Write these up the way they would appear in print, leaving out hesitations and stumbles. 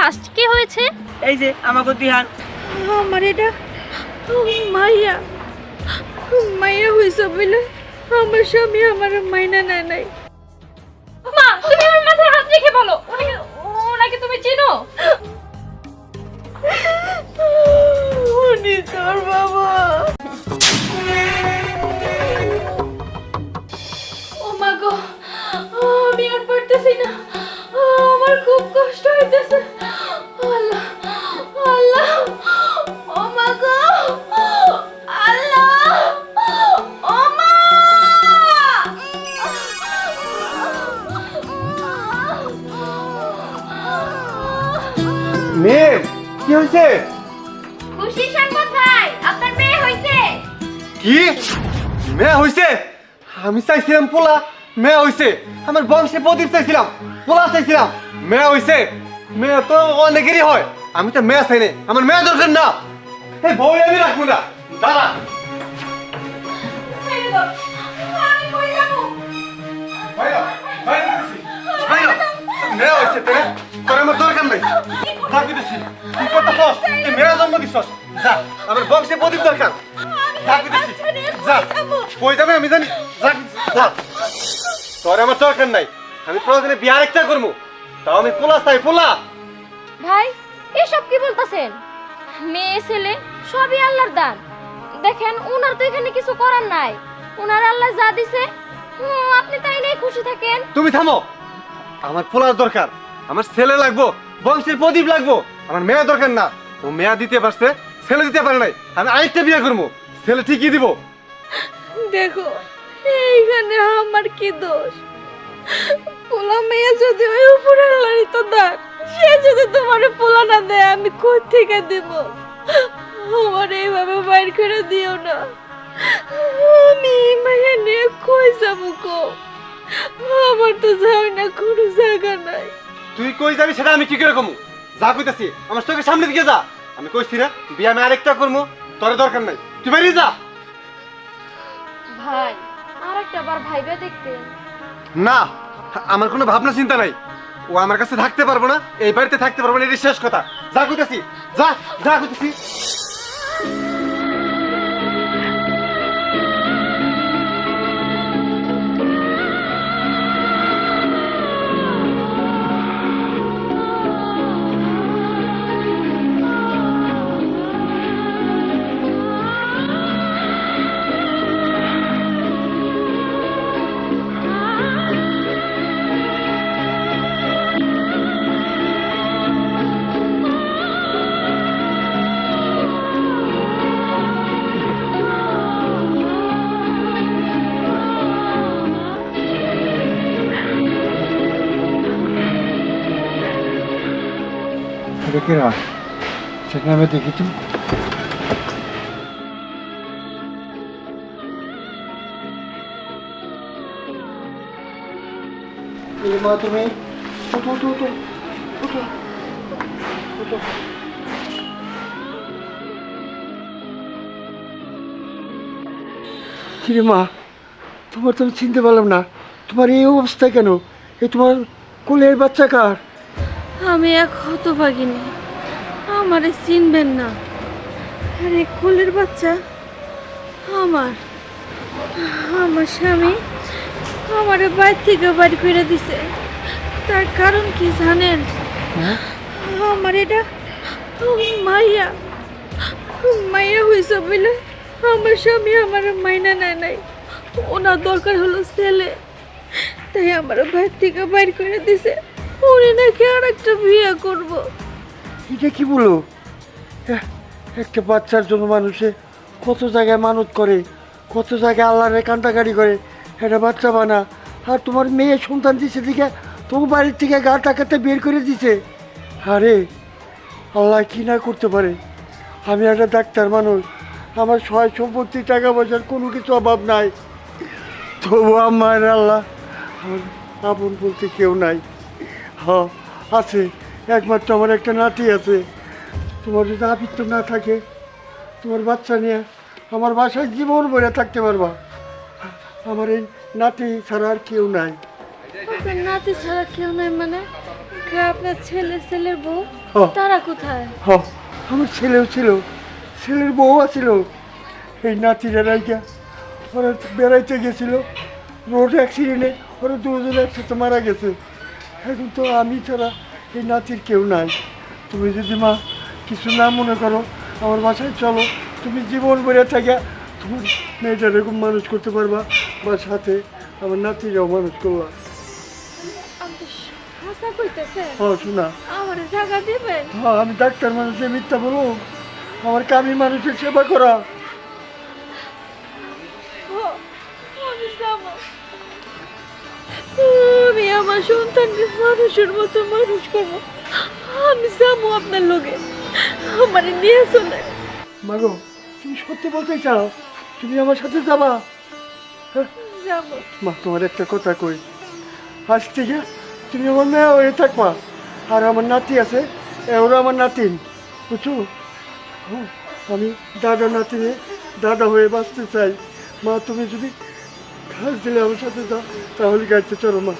First কি হয়েছে? এই যে আমাকে দিহান আমার এটা মাইয়া মাইয়া হইছে বলে আমার স্বামী আমার মাইনা নেয় নাই। মা তুমি আমার মাথায় হাত রেখে বলো, ওনাকে তুমি চিনো? উনি তোর বাবা। ও মা গো, আমি আর পারতেছি না, আমার খুব কষ্ট হইতেছে। আল্লাহ আল্লাহ, ও মা গো, আল্লাহ, ও মা। মেয়ে কি হয়েছে? খুশি সংবাদ ভাই, আপনার মেয়ে হয়েছে। কি মেয়ে হয়েছে? আমি চাইছিলাম পোলা, মেয়ে হয়েছে। আমার বংশে প্রদীপ চাইছিলাম, পোলা চাইছিলাম, মেয়ে হয়েছে। মেয়ে তো অনেকেরই হয়, আমি তো মেয়ে চাই না, আমার মেয়ে দরকার না। এই বউ আমি রাখবো না, দাঁড়া। আমি কই যাবো? মেয়ে হয়েছে তোর, তোর আমার দরকার নাই। যা কইতেছি তুই করতেছস, তুই মেয়ে জন্ম দিছস। যা, আমার বংশে প্রদীপ দরকার। যা কইতেছি, যা। কই যাবে আমি জানি, যা যা। তোর আমার দরকার নাই, আমি প্রয়োজনে বিয়ে আরেকটা করবো, তাও আমি পোলা চাই, পোলা। ভাই এসব কি বলতাছেন? মেয়ে ছেলে সবই আল্লাহর দান। দেখেন ওনার তো এখানে কিছু করার নাই, ওনার আল্লাহ যা দিছে আপনি তাই নিয়ে খুশি থাকেন। তুমি থামো, আমার পোলার দরকার, আমার ছেলে লাগবো, বংশের প্রদীপ লাগবো, আমার মেয়ে দরকার না। ও মেয়া দিতে পারছে, ছেলে দিতে পারে নাই, আমি আরেকটা বিয়ে করবো, ছেলে ঠিকই দিব। দেখো এইখানে আমার কি দোষ? পোলা মেয়ে যদি ওই উপর আল্লাহরই তো দান, সে যদি তোমার পোলা না দেয় আমি কই থেকে দেব? আমার এইভাবে বাইর করে দিও না, আমি মায়া নিয়ে কই যাবো গো? আমার তো যাই না, কোনো জায়গা নাই। তুই কই যাবি সেটা আমি কি করে কমু? যা কইতাছি আমার চোখের সামনে দিকে যা। আমি কইছি না বিয়ে আমি আরেকটা করবো, তোর দরকার নাই, তুই বেরিয়ে যা। ভাই আরেকটা বার ভাইবে দেখতেন। না, আমার কোনো ভাবনা চিন্তা নাই, ও আমার কাছে থাকতে পারবো না, এই বাড়িতে থাকতে পারবো না, এটাই শেষ কথা। যা কইতাছি, যা যা কইতাছি। দেখি না, সেখানে আমি দেখি তো। মা তুমি কিরে মা, তোমার তো আমি চিনতে পারলাম না, তোমার এই অবস্থা কেন? এই তোমার কোলের বাচ্চা কার? আমি এক হতভাগিনী, আমারে চিনবেন না। আরে কোলের বাচ্চা আমার, আমার স্বামী আমারে বাইর থেকে বাড়ি করে দিছে। তার কারণ কি জানেন? আমার এটা মাইয়া মাইয়া হয়েছে বলে আমার স্বামী আমার মাইনা নেয় নাই। ওনার দরকার হলো ছেলে, তাই আমার বাইর থেকে বাইর করে দিছে। উনি নাকি আর একটা বিয়ে করবো। এটা কি বলো? একটা বাচ্চার জন্য মানুষে কত জায়গায় মানত করে, কত জায়গায় আল্লাহরে কান্দাকাটি করে, একটা বাচ্চা বানা। আর তোমার মেয়ে সন্তান দিছে দিকে তোমার বাড়ির থেকে গা টাকাতে বের করে দিছে। আরে আল্লাহ কি না করতে পারে? আমি একটা ডাক্তার মানুষ, আমার সহায় সম্পত্তি টাকা পয়সার কোনো কিছু অভাব নাই, তবু আমার আল্লাহ আমার আপন বলতে কেউ নাই। আছে একমাত্র আমার একটা নাতি আছে। তোমার যদি আবৃত্ত না থাকে, তোমার বাচ্চা নিয়ে আমার বাসায় জীবন ভরে থাকতে পারবা। আমার এই নাতি ছাড়া আর কেউ নাই। নাতি ছাড়া কেউ নাই মানে? কয় আপনার ছেলের বউ ও। তারা কোথায়? হ আমার ছেলেও ছিল, ছেলের বউ আছিল। এই নাতিরা রাইকা ওরা বেড়াইতে গেছিল, রোড অ্যাক্সিডেন্টে ওরা দুজন একসাথে মারা গেছে। এখন তো আমি ছাড়া এই নাতির কেউ নাই। তুমি যদি মা কিছু না মনে করো, আমার বাসায় চলো, তুমি জীবন বেড়ে থাকে তোমার মেয়েটা এরকম মানুষ করতে পারবা, বা সাথে আমার নাতিরাও মানুষ করলাম। আপনি হাসা কইতেছেন? হ্যাঁ শোনা, আমার জায়গা দিবেন? হ্যাঁ আমি ডাক্তার মানুষের মিথ্যা বলো, আমার কামি মানুষের সেবা করা। আমি যাবো। আমি আমার সন্তানকে মানুষের মতো মানুষ করবো। আমি যাবো আপনার লগে, আমার নিয়ে চলে। মাগো তুমি সত্যি বলতে চাও? তুমি আমার সাথে যাবা? হ্যাঁ? যাবো। মা তোমার একটা কথা কই, আজ থেকে তুমি আমার মেয়ে হয়ে থাকবা, আর আমার নাতি আছে, ওরা আমার নাতিন, বুঝছো? আমি দাদা নাতিনে দাদা হয়ে বাঁচতে চাই। মা তুমি যদি ঘাস দিলে আমার সাথে যাও, তাহলে গাড়িতে চলো মা।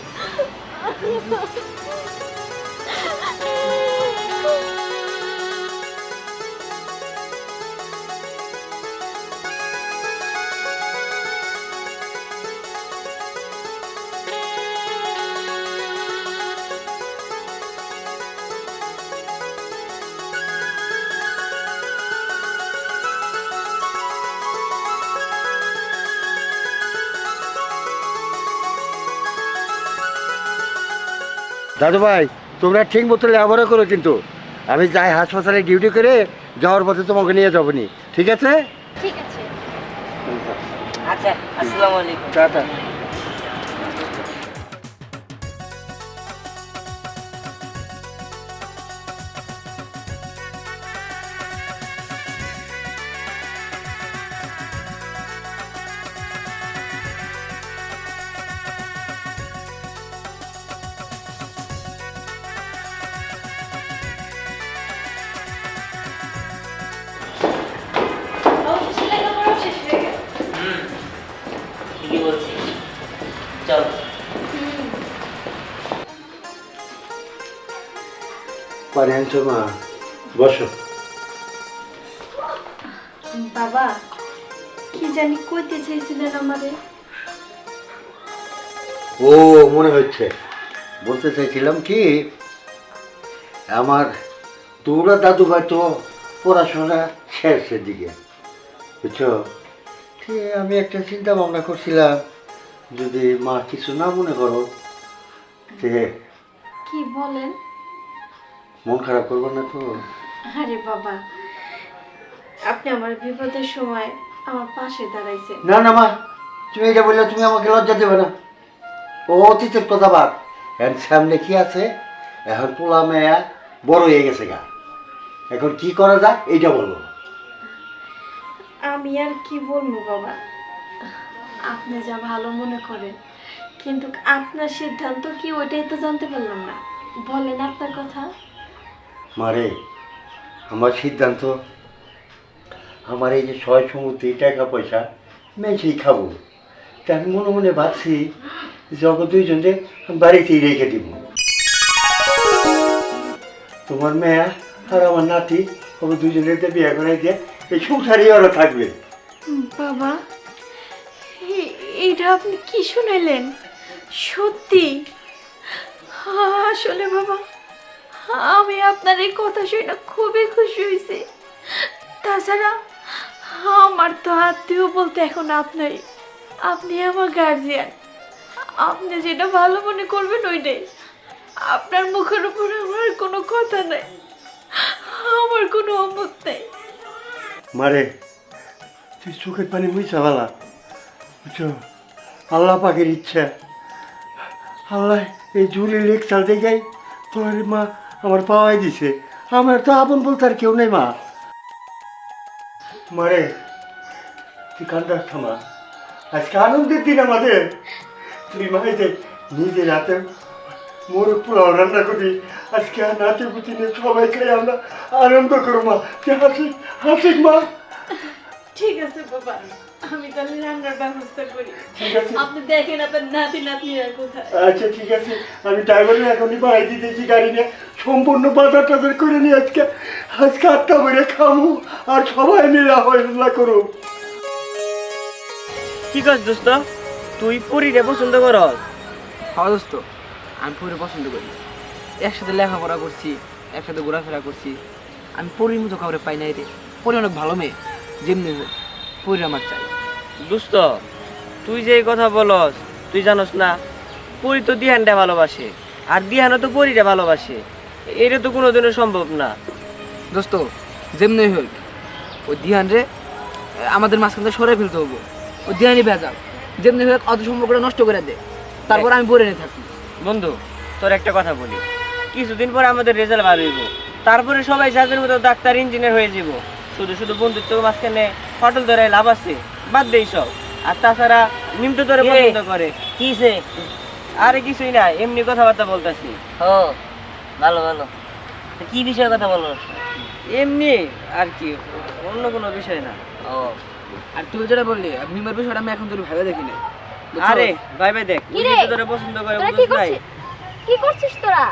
দাদু ভাই, তোমরা ঠিক মতো লেখাপড়া করো, কিন্তু আমি যাই হাসপাতালে ডিউটি করে যাওয়ার পথে তোমাকে নিয়ে যাবো নি, ঠিক আছে? ঠিক আছে। আচ্ছা, আসসালামু আলাইকুম। টাটা। ঠিকই বলছিস, চল। পানি আনছো মা? বসো। বাবা, কি জানি কইতে চাইছিলেন আমারে? ও মনে হচ্ছে, বলতে চাইছিলাম কি, আমার তোমরা দাদু ভাই তো পড়াশোনা শেষের দিকে, বুঝছো? ঠিক আমি একটা চিন্তা ভাবনা করছিলাম, যদি মা কিছু না মনে করো, যে কি বলেন? মন খারাপ করবো না তো? আরে বাবা, আপনি আমার বিপদের সময় আমার পাশে দাঁড়াইছেন। না না মা, তুমি এটা বললে তুমি আমাকে লজ্জা দেবে না। ও অতীতের কথা বাদ, এখন সামনে কি আছে, এখন পোলা মেয়া বড় হয়ে গেছে গা, এখন কি করা যায় এইটা বলো। আমি আর কি বলবো বাবা, আপনি যা ভালো মনে করেন, কিন্তু আপনার সিদ্ধান্ত কি ওইটাই তো জানতে পারলাম না। বলেন আপনার কথা। মারে, আমার সিদ্ধান্ত, আমার এই যে সয় সমুদ্রে টাকা পয়সা মেয়েছেই খাবো, তা আমি মনে মনে ভাবছি জগৎ দুইজনকে বাড়িতেই রেখে দিব। তোমার মেয়া আর আমার নাতি ওকে দুজনের বিয়ে করে দিয়ে এই সংসারেই ওরা থাকবে। বাবা, এইটা আপনি কি শুনাইলেন? সত্যি? আসলে বাবা, আমি আপনার এই কথা শুনে খুবই খুশি হয়েছি। তাছাড়া আমার তো আত্মীয় বলতে এখন আপনারই, আপনি আমার গার্জিয়ান, আপনি যেটা ভালো মনে করবেন ওইটাই। আপনার মুখের উপর আমার কোনো কথা নেই, আমার কোনো অমত নেই। মারে, তুই চোখের পানি মুইছা ভালা, বুঝছো? আল্লাহ পাকের ইচ্ছা, আল্লাহ এই ঝুলি লেকচার দেখাই তোর মা আমার পাওয়াই দিছে। আমার তো আপন বলতে আর কেউ নেই মা। মারে, তুই কান্দাস থামা, আজকে আনন্দের দিন আমাদের। তুই মাইদের নিজের হাতে মোরগ পোলাও রান্না করি, আজকে নাতি পুতি নিয়ে সবাই খাই আমরা আনন্দ করো মা। তুই হাসিস হাসিস মা। ঠিক আছে বাবা। আমি তাহলে রান্নার ব্যবস্থা করি। ঠিক আছে। আপনি দেখেন আপনার নাতি নাতনিরা কোথায়। আচ্ছা ঠিক আছে, আমি ড্রাইভারের এখনই বাড়াই দিতেছি গাড়ি নিয়ে, সম্পূর্ণ বাজার টাজার করে নিয়ে আজকে 8টা বেড়ে খামু আর সবাই মিলে হইলা করুম। কি কাজ দোস্ত, তুই পরীরে পছন্দ করস? হ্যাঁ দোস্ত, আমি পরি পছন্দ করি। একসাথে লেখাপড়া করছি, একসাথে ঘোরাফেরা করছি। আমি পরির মতো কাউরে পাই নাই রে। পরি অনেক ভালো মেয়ে, যেমনি হোক পরি আমার চাই। দোস্ত তুই যে এই কথা বলস, তুই জানোস না পরি তো দিহানটা ভালোবাসে, আর দিহানও তো পরিরে ভালোবাসে। এটা তো কোনোদিনও সম্ভব না। দোস্ত যেমনি হোক ওই দিহান রে আমাদের মাঝখান থেকে সরে ফেলতে হবো। ওই দিহানই ভেজাল, যেমনি হোক অত সম্পর্কটা নষ্ট করে দে, তারপর আমি পরে নিয়ে থাকি। বন্ধু তোর একটা কথা বলি, কিছুদিন পরে আমাদের রেজাল্ট বার হইব, তারপরে সবাই যাদের মতো ডাক্তার ইঞ্জিনিয়ার হয়ে যাব। শুধু শুধু বন্ধুত্ব মাঝখানে ফটল ধরে লাভ আছে? বাদ দেই সব। আর তাছাড়া নিমটো তোরে পছন্দ করে। কিসে? আরে কিছুই না, এমনি কথাবার্তা বলতেছি। ও ভালো ভালো। কি বিষয়ে কথা বলো? এমনি আর কি, অন্য কোনো বিষয় না। ও আর তুই যেটা বললি মিমের বিষয়টা আমি এখন তোর ভেবে দেখি না। আরে ভাই ভাই দেখ, কি রে? তুই তোরে পছন্দ করে তোরা কি বুঝছ নাই? করছিস? কি করছিস তোরা?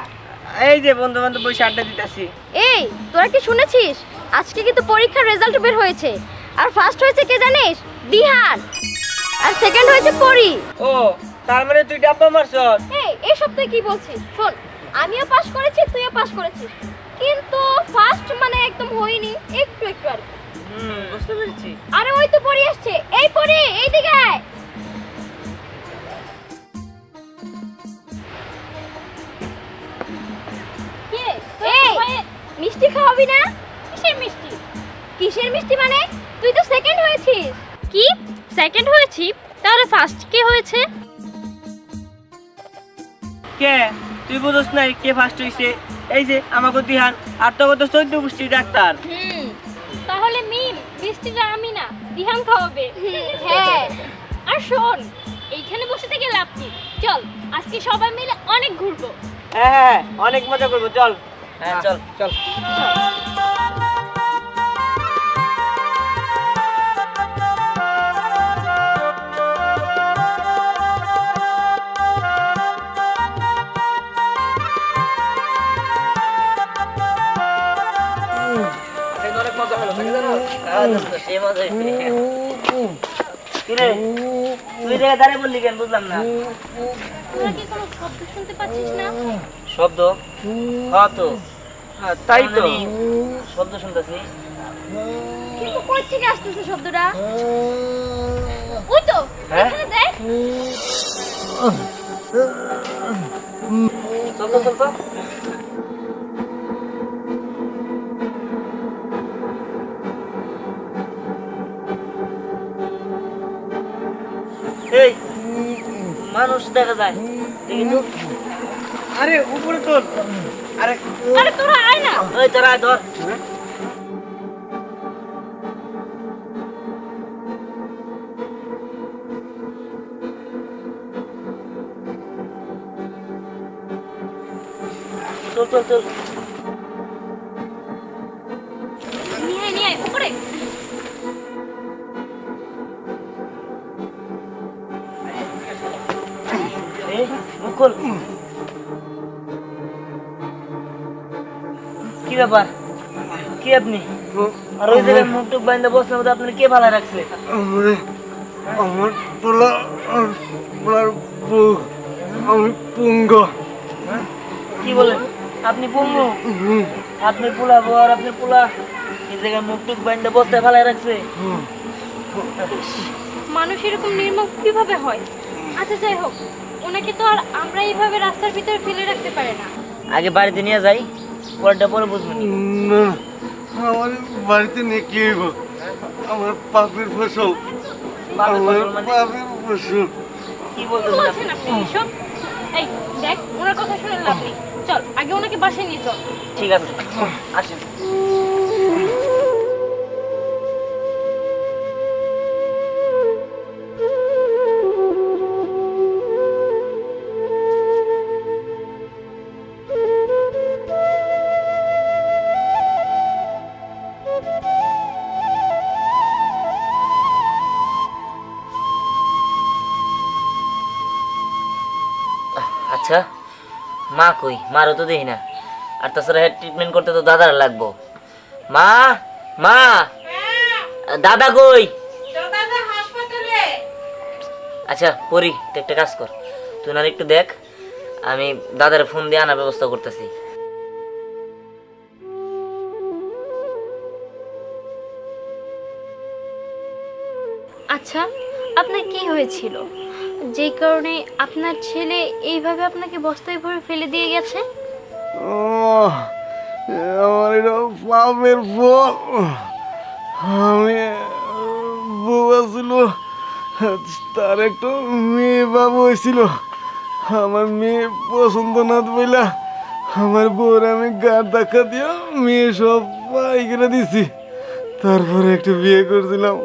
এই যে বন্ধু বান্ধব বসে আড্ডা দিতেছি। এই তোরা কি শুনেছিস? আজকে কিন্তু পরীক্ষার রেজাল্ট বের হয়েছে, আর ফার্স্ট হয়েছে কে জানিস? দিহান। আর সেকেন্ড হয়েছে পরি। ও তার মানে তুই ডাব্বা মারছস? এই এসব তুই কি বলছিস? শোন, আমিও পাস করেছি, তুইও পাস করেছিস, কিন্তু ফার্স্ট মানে একদম হইনি, একটু একটু আর কি। বুঝতে পেরেছি। আরে ওই তো পরি আসছে। এই পরি, এইদিকে আয়। এই, মিষ্টি খাওয়াবি না? কিসের মিষ্টি? কিসের মিষ্টি মানে? তুই তো সেকেন্ড হয়েছিস। কি সেকেন্ড হয়েছি? তাহলে ফার্স্ট কে হয়েছে? কে? তুই বুঝছ নাই কে ফার্স্ট হইছে? এই যে আমাকে দিহান, আর তো কত 14 পুষ্টি ডাক্তার। তাহলে মিম মিষ্টিটা আমি না, দিহান খাওয়াবে। হ্যাঁ, আর শোন, এইখানে বসে থেকে লাভ কি? চল আজকে সবাই মিলে অনেক ঘুরবো। হ্যাঁ অনেক মজা করবো, চল। হ্যাঁ চল চল। অনেক মজা হলো, তাই জানো? সেই মজা হয়েছে। কিরে তুই জায়গায় দাঁড়িয়ে বললি কেন, বুঝলাম না। তোরা কি কোনো শব্দ শুনতে পাচ্ছিস না? শব্দ? হ্যাঁ তো, তাই তো জানি। শব্দ শুনতেছি। কিন্তু কই থেকে আসতেছে শব্দটা? ওই তো, হ্যাঁ? এখানে দেখ। চল তো চল তো। এই মানুষ দেখা যায়, দেখি তো। আরে উপরে তোর। আরে আরে তোরা আয় না। ওই তোরা আয়, ধর। চল চল চল। নিয়ে আয় উপরে। মুখ খোল। কি ব্যাপার? কি আপনি? আর ওই জায়গায় মুখ টুক বাইন্দা বসলে মধ্যে আপনার কে ভালো রাখছে? আমার পোলা আর পোলার বউ, আমি পুঙ্গ। কি বলেন আপনি? পঙ্গু? আপনি পোলা বউ আর আপনি পোলা এই জায়গায় মুখ টুক বাইন্দা বসতে ভালো রাখছে? মানুষ এরকম নির্মম কিভাবে হয়? আচ্ছা যাই হোক, ওনাকে তো আর আমরা এইভাবে রাস্তার ভিতরে ফেলে রাখতে পারি না। আগে বাড়িতে নিয়ে যাই, পরেরটা পরে বুঝবেন। না, আমার বাড়িতে নিয়ে কি হইব? আমার পাপের ফসল, বাপের আমার ফসল মানে? পাপের ফসল। কি কি বলতেছেন বলছেন আপনি এসব? এই দেখ, ওনার কথা শুনে লাভ নেই। চল আগে ওনাকে বাসায় নিয়ে চল। ঠিক আছে আসেন। মা কই, মারও তো দেখি না। আর তাছাড়া হেড ট্রিটমেন্ট করতে তো দাদার লাগবো। মা, মা, দাদা কই? আচ্ছা পরি, তুই একটা কাজ কর, তুই না একটু দেখ, আমি দাদার ফোন দিয়ে আনার ব্যবস্থা করতেছি। আচ্ছা, আপনার কি হয়েছিল যে কারণে আপনার ছেলে এইভাবে আপনাকে বস্তায় ভরে ফেলে দিয়ে গেছে? আমার এটা পাপের ফল। আমি বাবা ছিল, তার একটা মেয়ে বাবু হয়েছিল। আমার মেয়ে পছন্দ না বইলা আমার বউর আমি গাড় ধাক্কা দিয়া মেয়ে সব পাই করে দিছি। তারপরে একটা বিয়ে করছিলাম,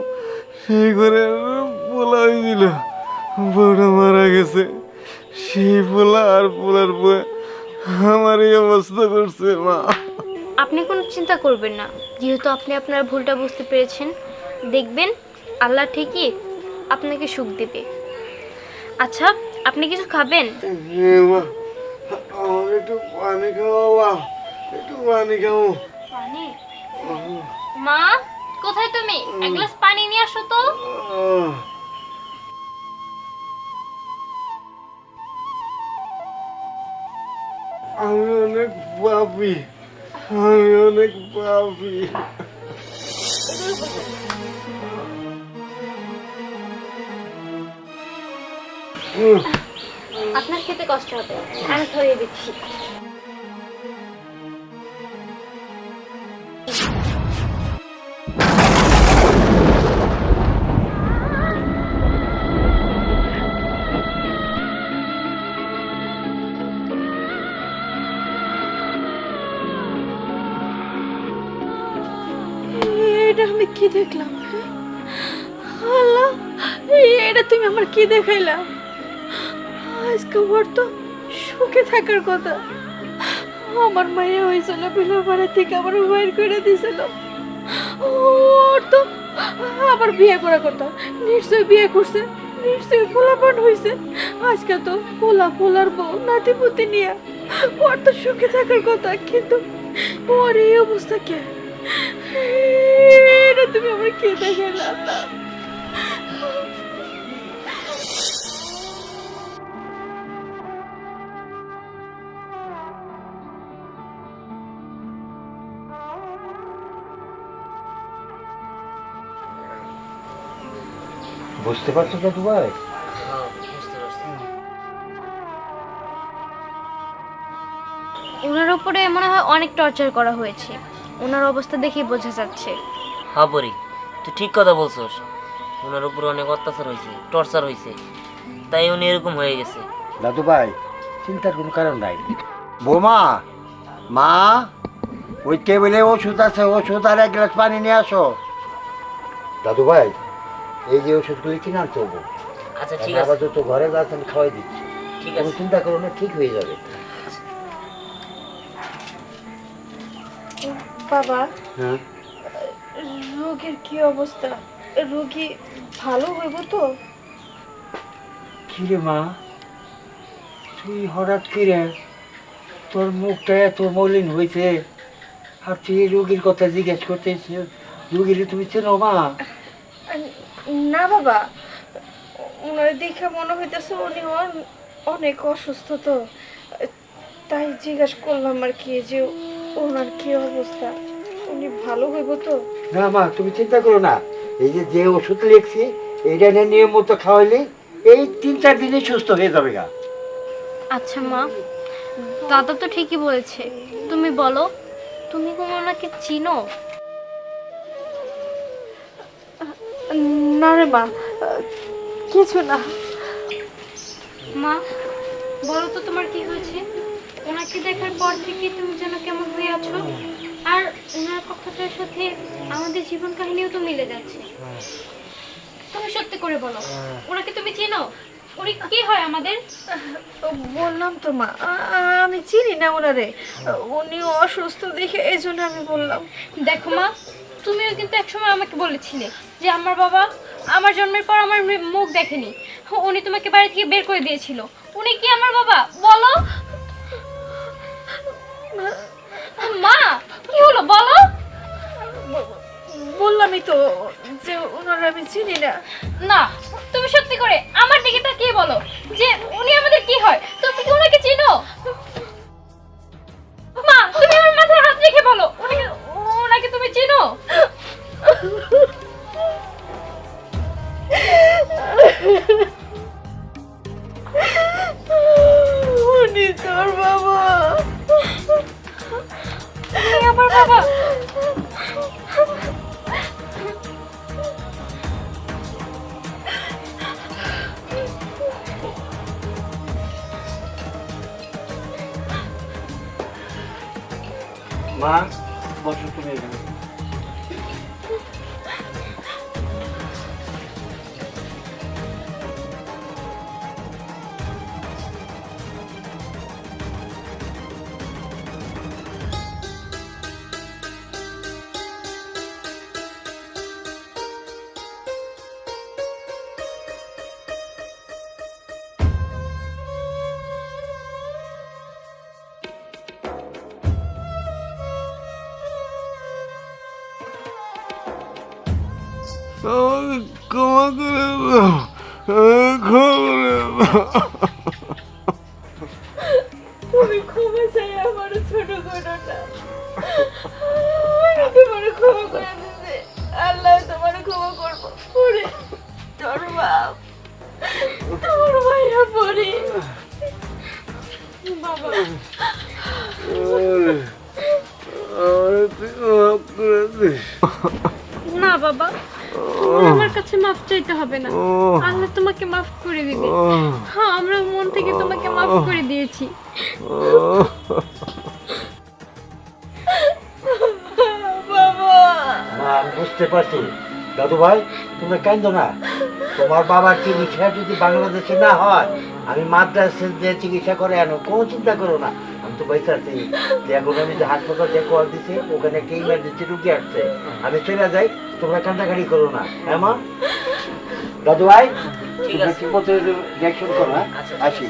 সেই ঘরে পোলা হয়েছিল, বউটা মারা গেছে। সেই পোলা আর পোলার বউ আমার এই অবস্থা করছে মা। আপনি কোনো চিন্তা করবেন না, যেহেতু আপনি আপনার ভুলটা বুঝতে পেরেছেন, দেখবেন আল্লাহ ঠিকই আপনাকে সুখ দেবে। আচ্ছা, আপনি কিছু খাবেন? মা, আমার একটু পানি খাওয়া, একটু পানি খাও। পানি? মা, কোথায় তুমি? এক গ্লাস পানি নিয়ে আসো তো। আমি অনেক পাপি, আমি অনেক পাপি। আপনার খেতে কষ্ট হবে, আমি ধরিয়ে দিচ্ছি। এটা আমি কি দেখলাম? আল্লাহ, এটা তুমি আমার কি দেখাইলা? আজকে ওর তো সুখে থাকার কথা, আমার মায়ের হয়েছিল বিলের বাড়ি থেকে আমার বাইর করে দিয়েছিল। ওর তো আবার বিয়ে করার কথা, নিশ্চয়ই বিয়ে করছে, নিশ্চয়ই পোলাপান হয়েছে। আজকে তো পোলার বউ নাতি পুতি নিয়ে ওর তো সুখে থাকার কথা, কিন্তু ওর এই অবস্থা কে? এটা তুমি আমার কে দেখাইলা আল্লাহ? বুঝতে পারছো তো ভাই? হ্যাঁ, বুঝতে পারছি। ওনার উপরে মনে হয় অনেক টর্চার করা হয়েছে, ওনার অবস্থা দেখেই বোঝা যাচ্ছে। হ্যাঁ পরি, তুই ঠিক কথা বলছস। ওনার উপরে অনেক অত্যাচার হয়েছে, টর্চার হয়েছে, তাই উনি এরকম হয়ে গেছে। দাদু ভাই, চিন্তার কোনো কারণ নাই। বৌমা, মা, ওই টেবিলে ওষুধ আছে, ওষুধ আর এক গ্লাস পানি নিয়ে আসো। দাদু ভাই, এই যে ওষুধগুলি কিনে আনতে হবো। আচ্ছা ঠিক আছে, আপাতত ঘরে যাচ্ছে, আমি খাওয়াই দিচ্ছি। ঠিক কোনো আছে। চিন্তা করো না, ঠিক হয়ে যাবে। বাবা, হ্যাঁ, রোগীর কি অবস্থা? রোগী ভালো হইব তো? কি রে মা, তুই হঠাৎ কি রে, তোর মুখটা এত মলিন হয়েছে, আর তুই এই রোগীর কথা জিজ্ঞেস করতেছিস? রোগীর তুমি চেনো মা? না বাবা, ওনার দেখে মনে হইতেছে উনি অনেক অসুস্থ, তো তাই জিজ্ঞাসা করলাম আর কি, যে ওনার কি অবস্থা, উনি ভালো হইব তো? না মা, তুমি চিন্তা করো না। এই যে যে ওষুধ লিখছি, এইটা নিয়ে নিয়ম মতো খাওয়াইলে এই 3-4 দিনে সুস্থ হয়ে যাবে গা। আচ্ছা মা, দাদা তো ঠিকই বলেছে, তুমি বলো, তুমি কি ওনাকে চিনো? না রে মা, কিছু না। মা, বলো তো তোমার কি হয়েছে? ওনাকে দেখার পর থেকে তুমি যেন কেমন হয়ে আছো, আর ওনার কথাটার সাথে আমাদের জীবন কাহিনীও তো মিলে যাচ্ছে। তুমি সত্যি করে বলো, ওনাকে তুমি চেনো? উনি কি হয় আমাদের? বললাম তো মা, আমি চিনি না ওনারে, উনি অসুস্থ দেখে এই জন্য আমি বললাম। দেখো মা, তুমিও কিন্তু একসময় আমাকে বলেছিলে যে আমার বাবা আমার জন্মের পর আমার মুখ দেখেনি, উনি তোমাকে বাড়ি থেকে বের করে দিয়েছিল। উনি কি আমার বাবা? বলো। মা কি হলো বলো? বললামই তো যে ওনারা আমি চিনি না। না তুমি সত্যি করে আমার দিকে তাকিয়ে বলো যে উনি আমাদের কি হয়, তুমি কি ওনাকে চিনো? মা তুমি আমার মাথায় হাত রেখে বলো ওনাকে তুমি চিনো? উনি তোর বাবা। উনি আমার বাবা? মা বসো তুমি এখানে। ক্ষমা করে দাও, ক্ষমা করে দাও। তুমি ক্ষমা চাই আমার ছোট ঘটনা। তোমার ক্ষমা করে দিতে আল্লাহ তোমার ক্ষমা করবো। ওরে তোর বাপ, তোর ভাইয়া পড়ি বাবা। তুই মাফ করে দিস। না বাবা, আমার কাছে মাফ চাইতে হবে না, আল্লাহ তোমাকে মাফ করে দিবে। হ্যাঁ, আমরা মন থেকে তোমাকে মাফ করে দিয়েছি। মা আমি বুঝতে পারছি দাদু ভাই, তুমি কাঁদো না। তোমার বাবার চিকিৎসা যদি বাংলাদেশে না হয়, আমি মাদ্রাসে যে চিকিৎসা করে আনো, কোনো চিন্তা করো না। আমি তো পয়সা আছি, এখন আমি যে হাসপাতাল যে কল দিছি, ওখানে একটা ইমার্জেন্সি রুগী আসছে, আমি চলে যাই, তোমরা কান্দাকাটি করো না। হ্যাঁ মা? দাদু ভাই ঠিক আছে। ঠিক মতো রিয়াকশন করো। হ্যাঁ আচ্ছা। আসি।